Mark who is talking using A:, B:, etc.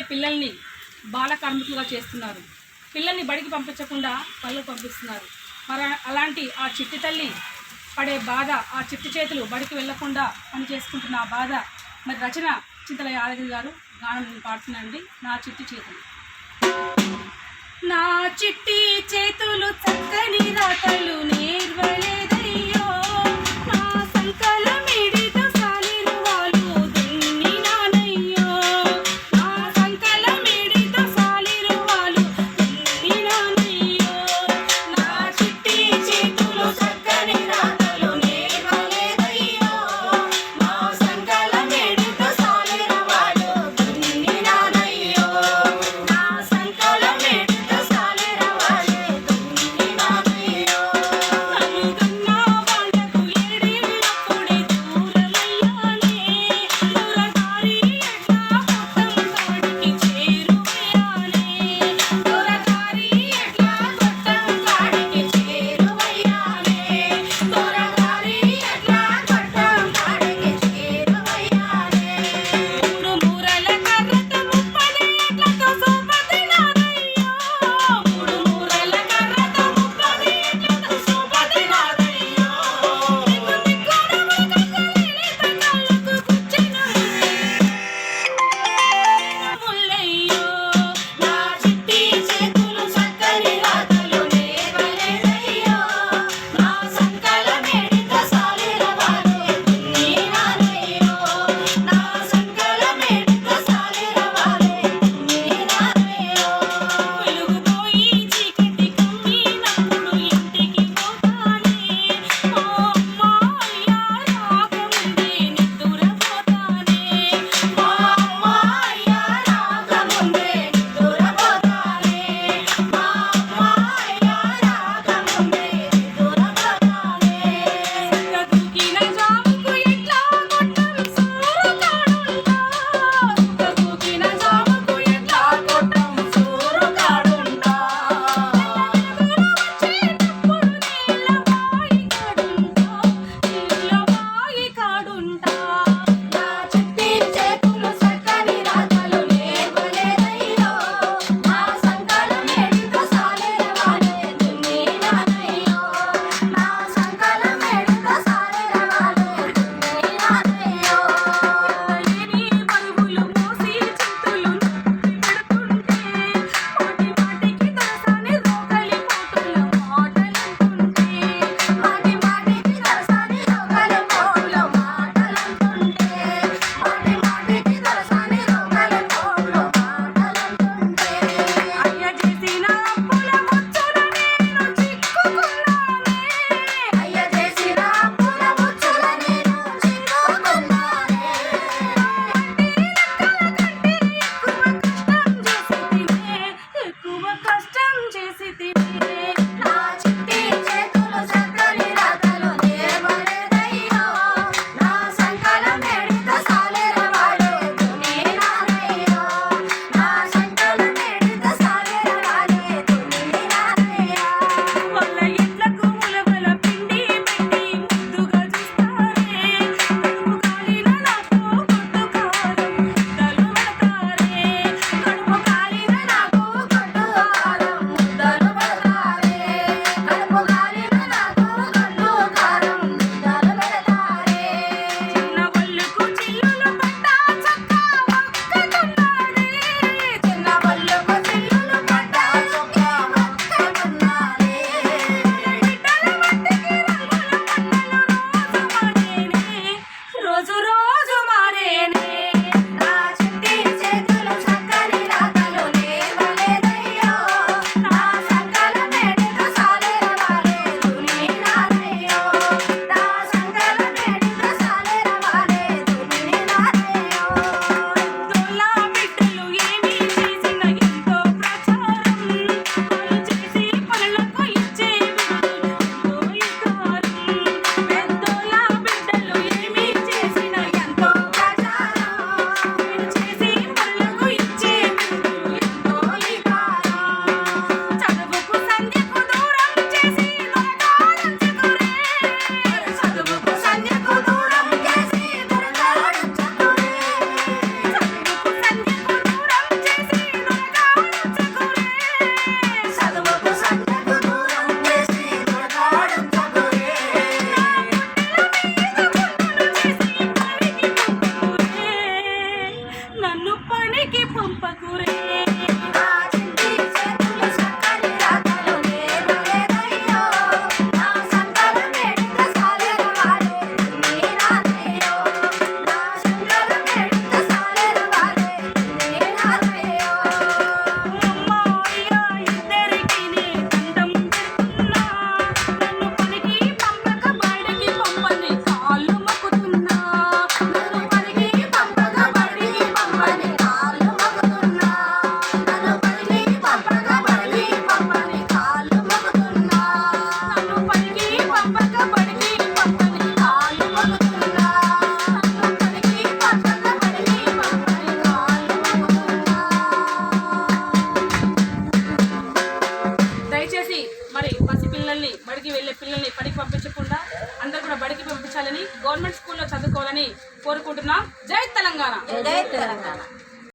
A: పిల్లల్ని బాల కార్మికులుగా చేస్తున్నారు. పిల్లల్ని బడికి పంపించకుండా పనులు పంపిస్తున్నారు. మరి అలాంటి ఆ చిట్టి తల్లి పడే బాధ, ఆ చిట్టి చేతులు బడికి వెళ్లకుండా పని చేసుకుంటున్న ఆ బాధ మరి రచన చింతల యాదగిరి గారు గానం పాడుతున్నాండి. నా చిట్టి చేతులు. నా చిట్టి చేతులు చక్కని రాతలు నేర్వలేదయ్యో, నా సంకల మీడితో సాలిన వాళ్ళు దున్నినానయ్యో, నా సంకల మీడితో సాలిన వాళ్ళు దున్నినానయ్యో, నా చిట్టి చేతులు చక్కని రాతలు నేర్వలేదయ్యో, నా సంకల మీడితో సాలిన వాళ్ళు దున్నినానయ్యో, నా సంకల మీడితో సాలిన వాళ్ళు దున్నినానయ్యో, నన్ను కన్నా పంపకురే దయచేసి మరి పసిపిల్లల్ని బడికి వెళ్ళే పిల్లల్ని బడికి పంపించకుండా అందరూ కూడా బడికి పంపించాలని గవర్నమెంట్ స్కూల్లో చదువుకోవాలని కోరుకుంటున్నాం. జై తెలంగాణ.
B: జై తెలంగాణ.